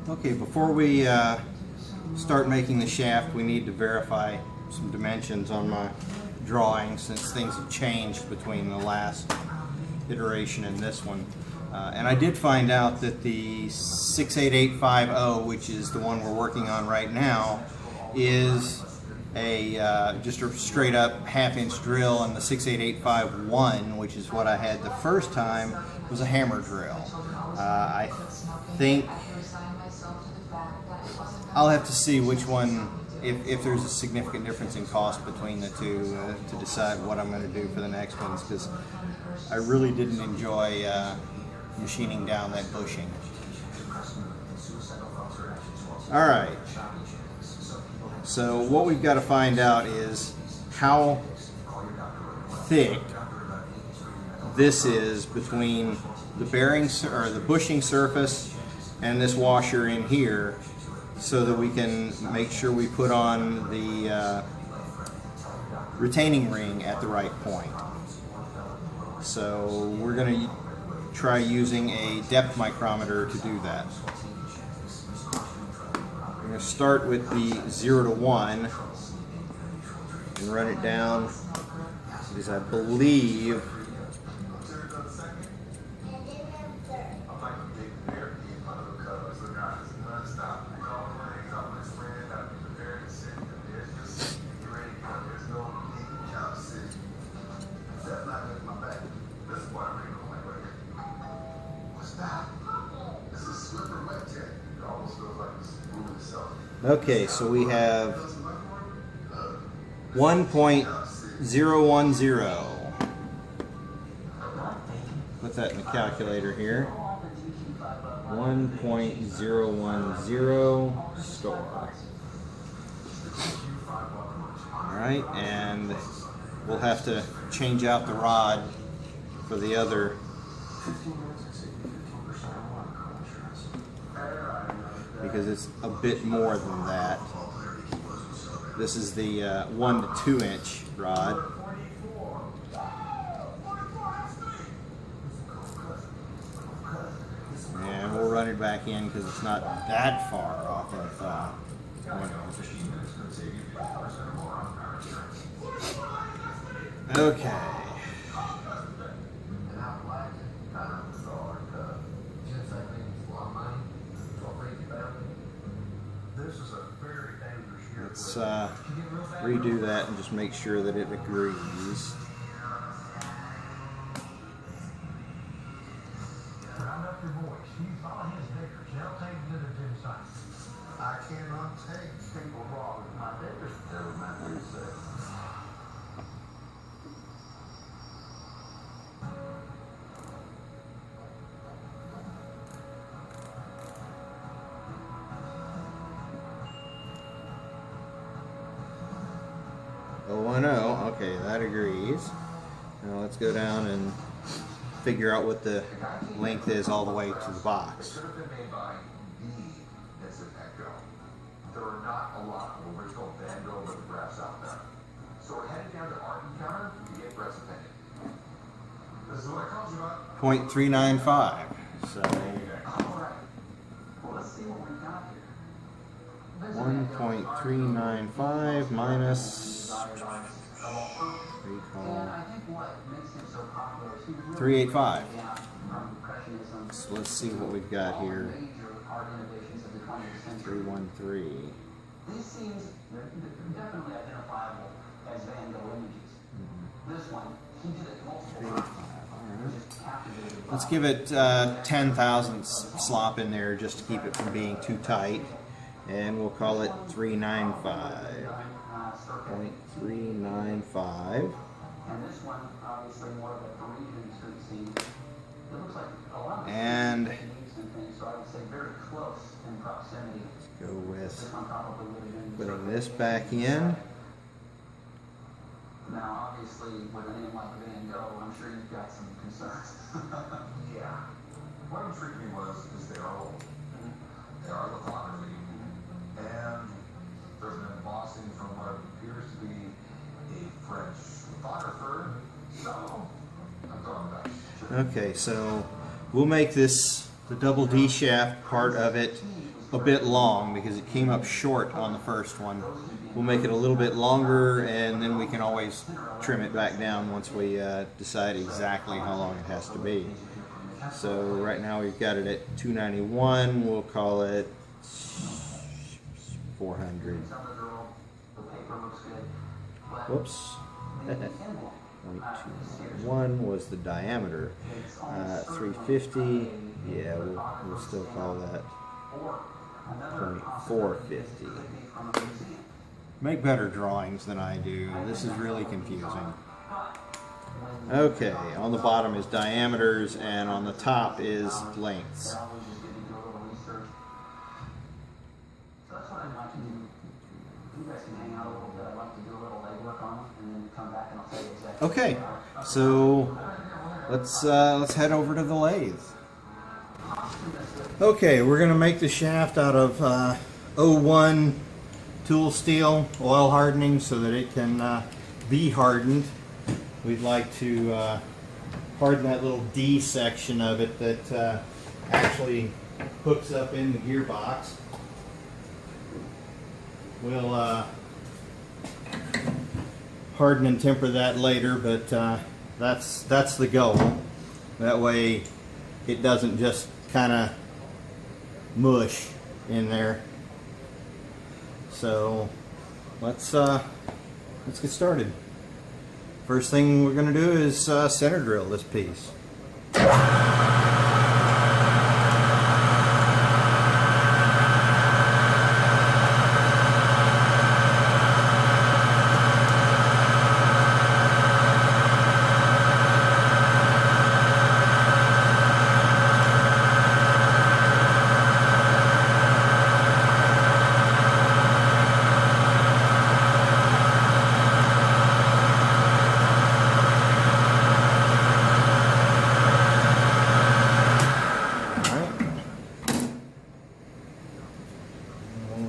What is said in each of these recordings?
Okay, before we start making the shaft, we need to verify some dimensions on my drawing since things have changed between the last iteration and this one. And I did find out that the 68850, which is the one we're working on right now, is a just a straight up half-inch drill, and the 68851, which is what I had the first time, was a hammer drill. I think I'll have to see which one, if there's a significant difference in cost between the two, to decide what I'm going to do for the next ones, because I really didn't enjoy machining down that bushing. Alright, so what we've got to find out is how thick this is between the bearing or the bushing surface and this washer in here, so that we can make sure we put on the retaining ring at the right point. So we're going to try using a depth micrometer to do that. We're going to start with the 0 to 1 and run it down, because I believe okay, so we have 1.010. Put that in the calculator here. 1.010 store. Alright, and we'll have to change out the rod for the other. Because it's a bit more than that. This is the 1 to 2 inch rod. And we'll run it back in because it's not that far off, I thought. Okay. Let's redo that and just make sure that it agrees. I cannot take people wrong with my dickers. Never mind what you say. Okay, that agrees. Now let's go down and figure out what the length is all the way to the box. There are not a lot of original Van Gogh lithographs out there. So we're headed down to Art Encounter to get breast opinion. This is what I called you about. 0.395. So Alright. Well, let's see what we got here. 1.395 minus 385. So let's see what we've got here. 313. These scenes, they're definitely identifiable as Van Gogh images. This one, he did it multiple times. Let's give it 10 thousandths slop in there just to keep it from being too tight. And we'll call it 395. 0.395. And this one, obviously, more of a Parisian street scene. It looks like a lot of and so I would say very close in proximity. Go with putting this back in. Now, obviously, with a name like Van Gogh, I'm sure you've got some concerns. Yeah. What intrigued me is they are old. They are lithography. And there's an embossing from what appears to be a French lithographer. So, I'm going back. Okay, so we'll make this the double D shaft part of it a bit long because it came up short on the first one. We'll make it a little bit longer, and then we can always trim it back down once we decide exactly how long it has to be. So right now we've got it at 291. We'll call it 400. Whoops. 0.291 was the diameter. 350. Yeah, we'll still call that 0.450. Make better drawings than I do. This is really confusing. Okay, on the bottom is diameters, and on the top is lengths. Okay, so let's head over to the lathe. Okay, we're gonna make the shaft out of 01 tool steel, oil hardening, so that it can be hardened. We'd like to harden that little D section of it that actually hooks up in the gearbox. We'll harden and temper that later, but that's the goal. That way it doesn't just kind of mush in there. So let's get started. First thing we're going to do is center drill this piece.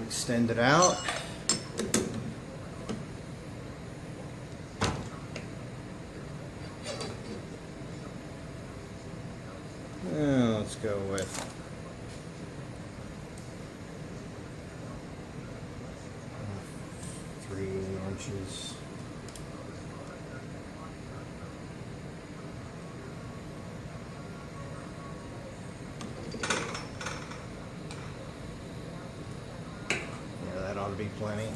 Extend it out. Let's go with 3 inches. Ought to be plenty.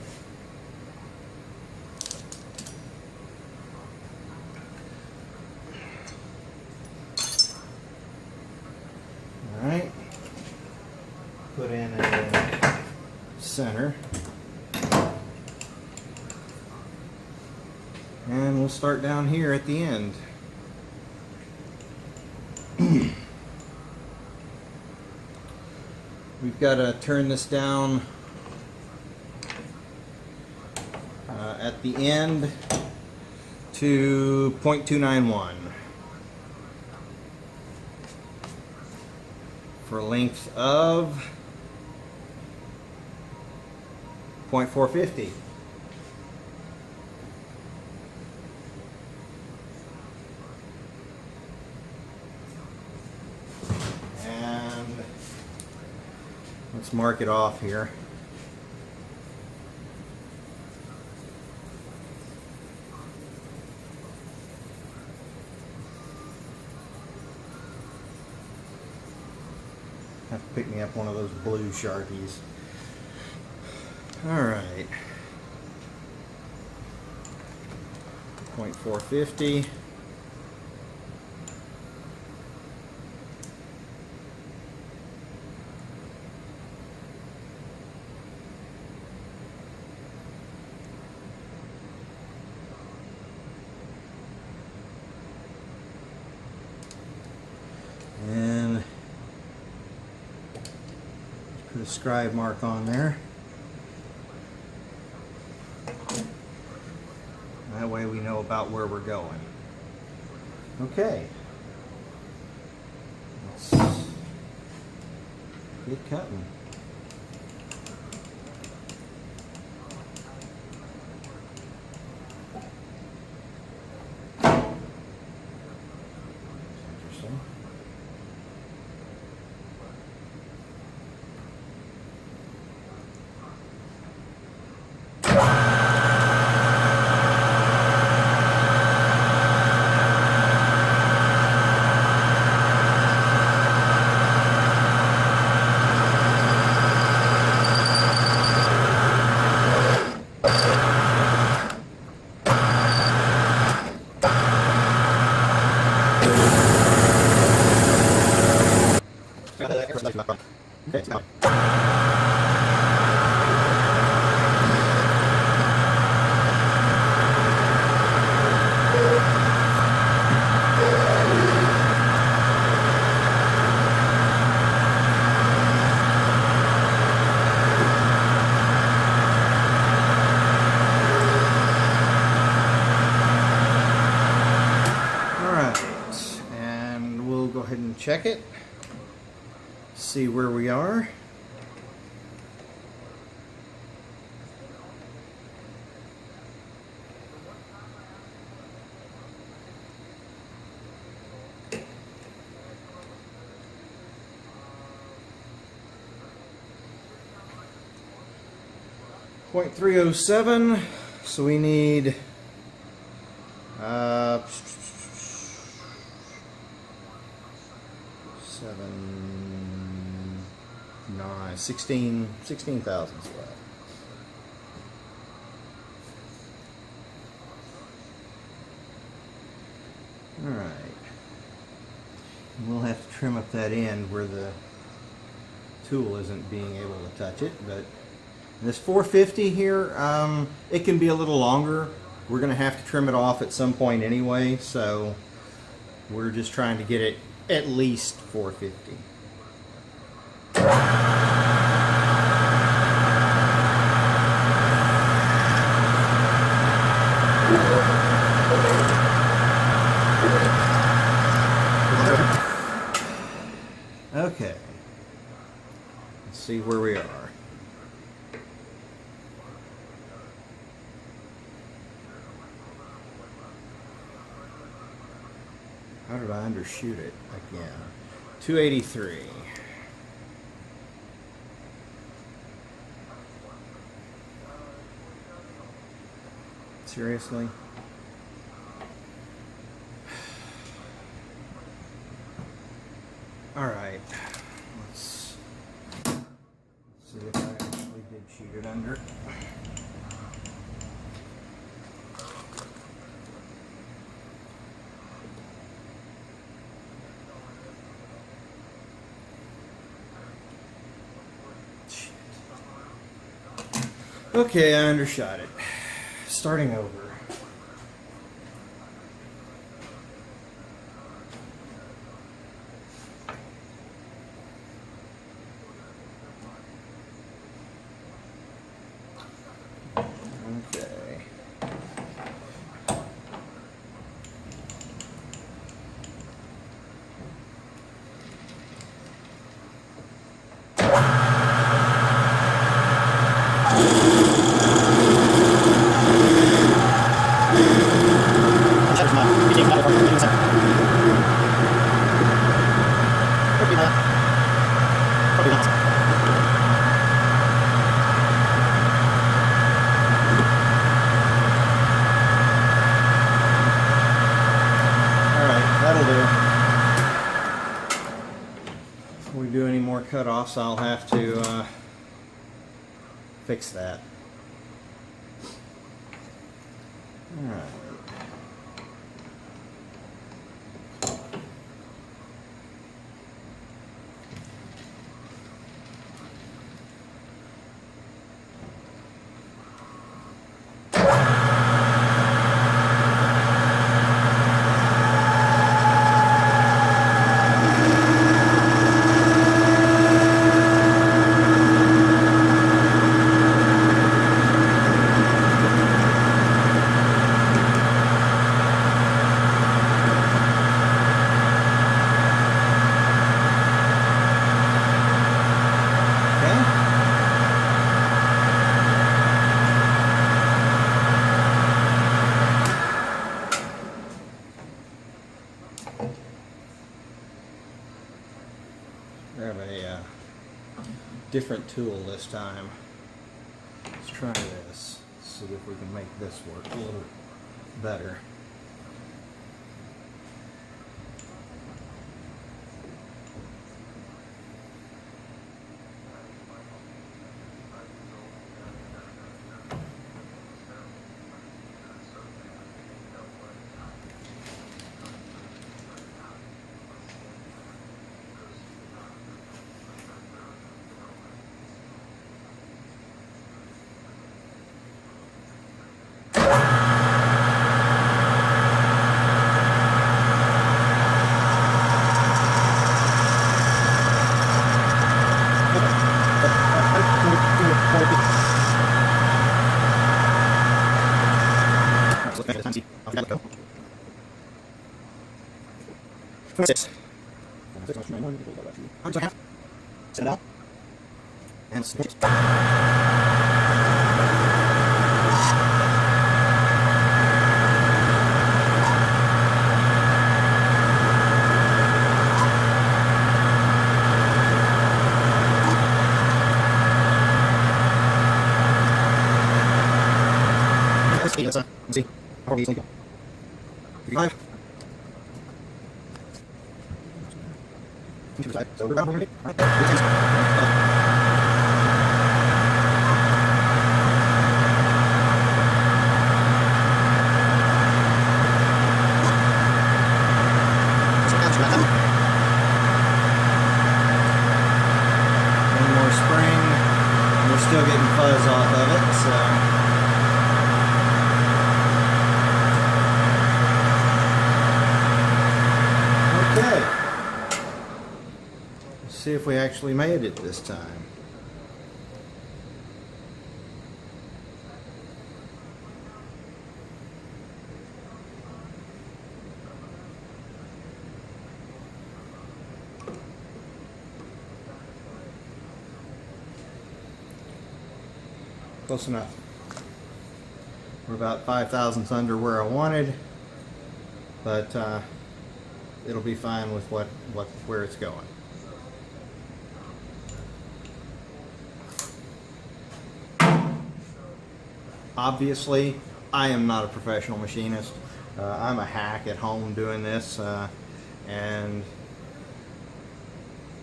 All right, put in a center, and we'll start down here at the end. We've got to turn this down at the end to 0.291 for a length of 0.450. And let's mark it off here. Have to pick me up one of those blue Sharpies. Alright. 0.450. And put a scribe mark on there. That way we know about where we're going. Okay. Let's get cutting. Interesting. Check it, see where we are. .307, so we need 16 thousandths left. All right. We'll have to trim up that end where the tool isn't being able to touch it, but this 450 here, it can be a little longer. We're going to have to trim it off at some point anyway, so we're just trying to get it at least 450. Okay, let's see where we are. How did I undershoot it again? 283. Seriously? All right, let's see if I actually did shoot it under. Shit. Okay, I undershot it. Starting over. Okay. If we do any more cutoffs, I'll have to fix that. All right. Grab a different tool this time. Let's try this. See if we can make this work a little better. 26. Send it out. And switch. Let's see. How are we sleeping? 55. So we're about to one more spring. We're still getting fuzz off of it, so. Okay. Let's see if we actually made it this time. Close enough. We're about 5 thousandths under where I wanted, but it'll be fine with where it's going. Obviously, I am not a professional machinist. I'm a hack at home doing this and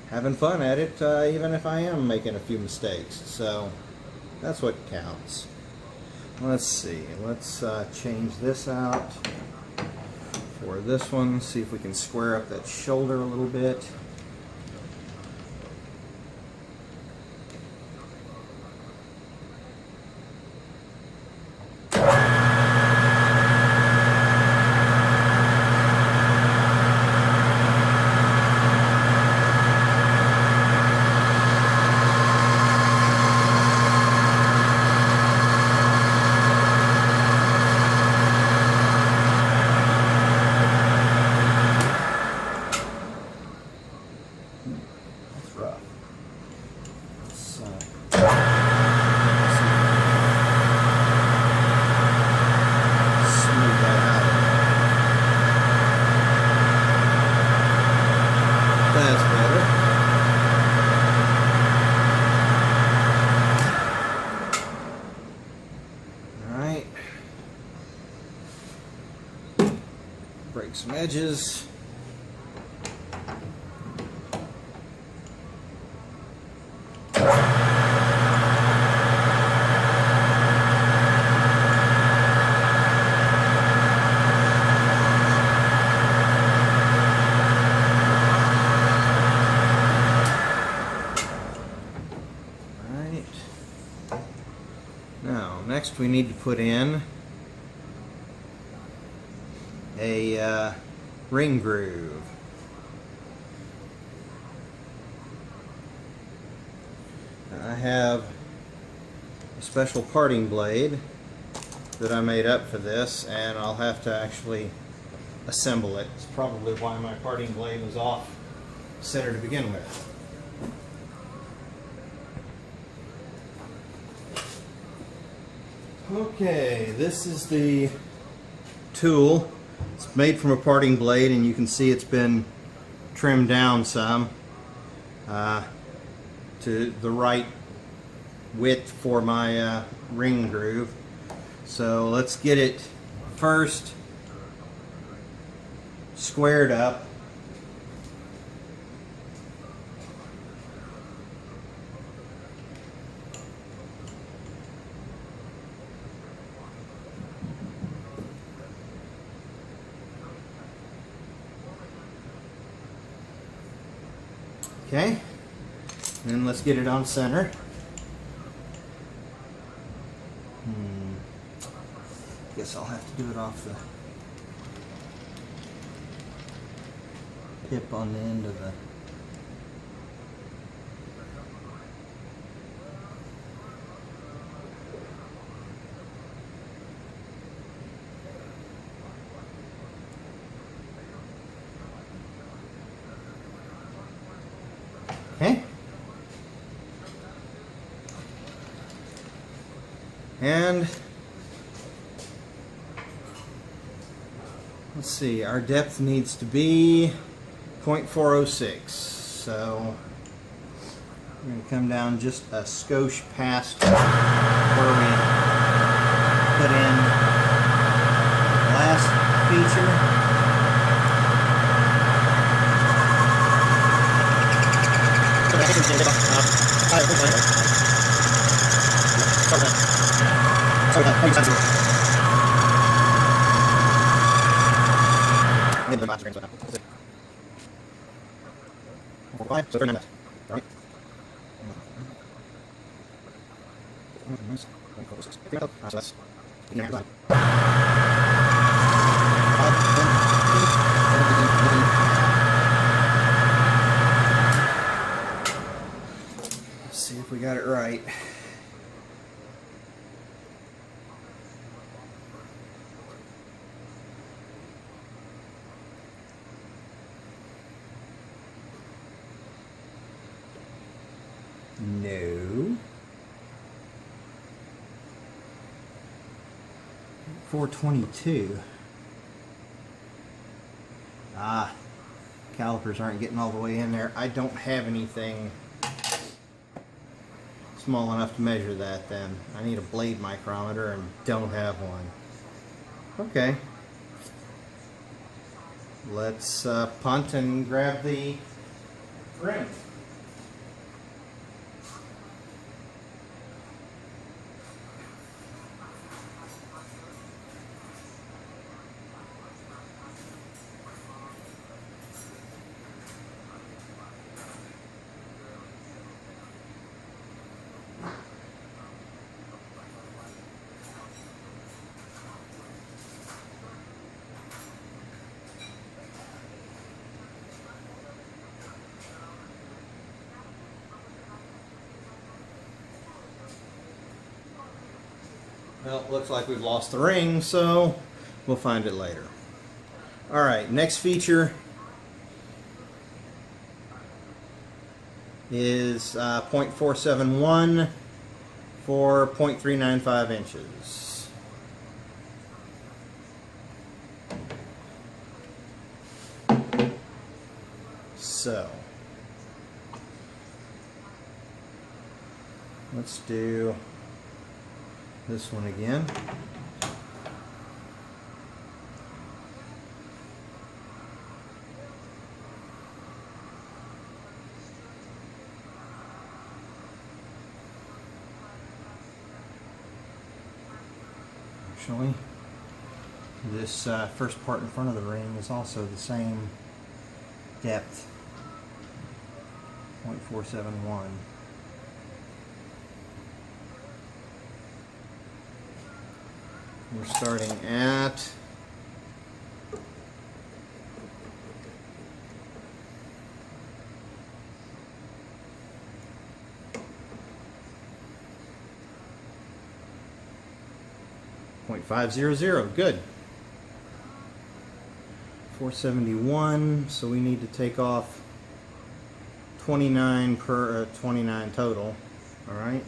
having fun at it, even if I am making a few mistakes. So that's what counts. Let's see. Let's change this out for this one. See if we can square up that shoulder a little bit. Break some edges. Now, next we need to put in a ring groove. I have a special parting blade that I made up for this, and I'll have to actually assemble it. It's probably why my parting blade was off center to begin with. Okay, this is the tool. It's made from a parting blade, and you can see it's been trimmed down some to the right width for my ring groove. So let's get it first squared up. Okay, and let's get it on center. Guess I'll have to do it off the hip on the end of the And let's see, our depth needs to be 0.406. So we're going to come down just a skosh past where we put in the last feature. So 39 minutes. All right. So that's let's see if we got it right. No. 422. Ah, calipers aren't getting all the way in there. I don't have anything small enough to measure that then. I need a blade micrometer and don't have one. Okay. Let's punt and grab the ring. Well, it looks like we've lost the ring, so we'll find it later. Alright, next feature is 0.471 for 0.395 inches. So, let's do this one again. Actually, this first part in front of the ring is also the same depth, 0.471. We're starting at 0.500. Good. 471. So we need to take off 29 per 29 total. All right.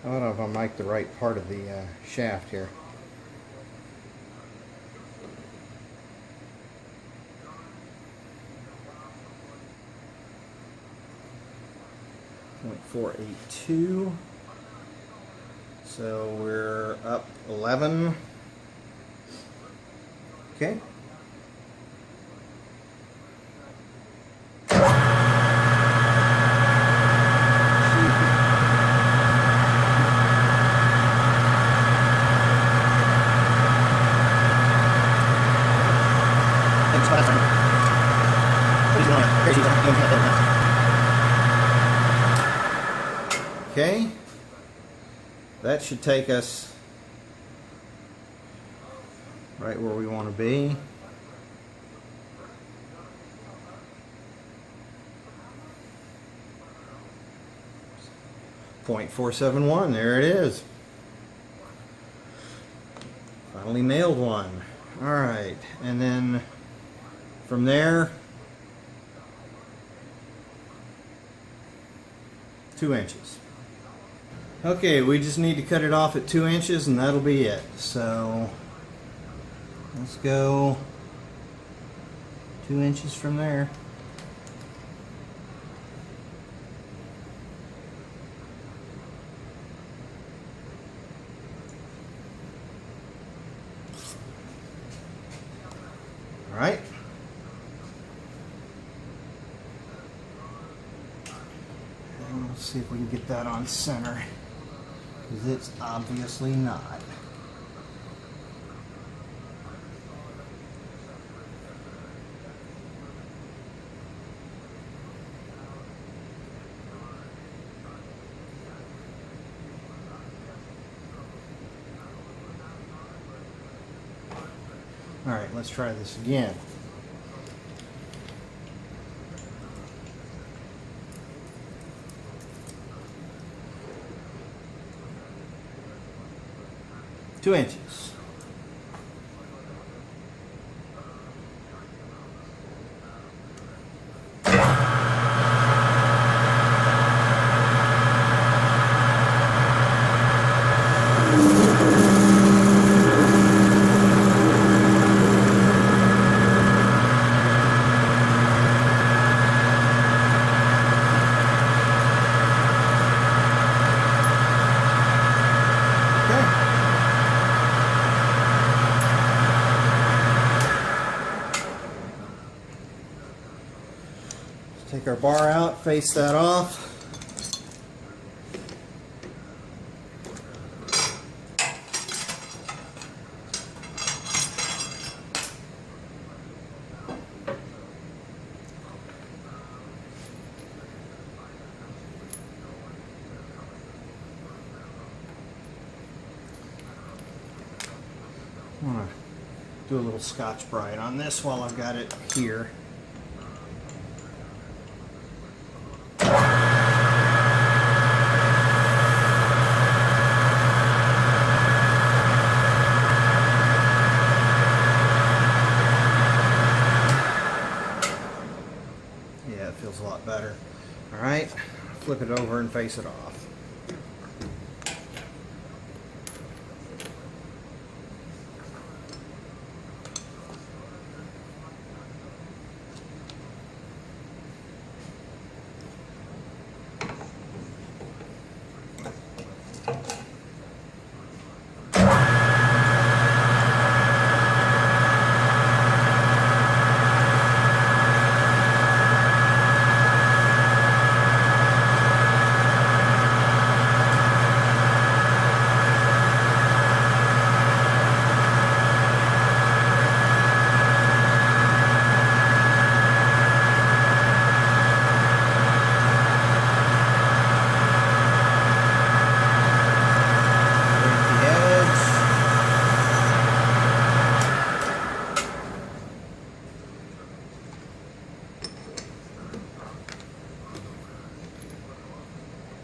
I don't know if I make the right part of the shaft here. .482. So we're up 11. Okay. Okay, that should take us right where we want to be. .471, there it is. Finally nailed one. All right, and then from there, 2 inches. Okay, we just need to cut it off at 2 inches and that'll be it. So let's go 2 inches from there. All right. And let's see if we can get that on center, because it's obviously not. All right, let's try this again. Two inches. Take our bar out, face that off. I want to do a little Scotch-Brite on this while I've got it here. Yeah, it feels a lot better. All right, flip it over and face it off.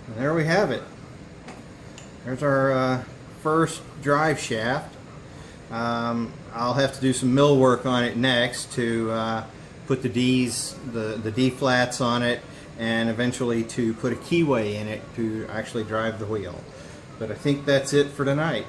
And there we have it. There's our first drive shaft. I'll have to do some mill work on it next to put the D's, the D flats on it, and eventually to put a keyway in it to actually drive the wheel. But I think that's it for tonight.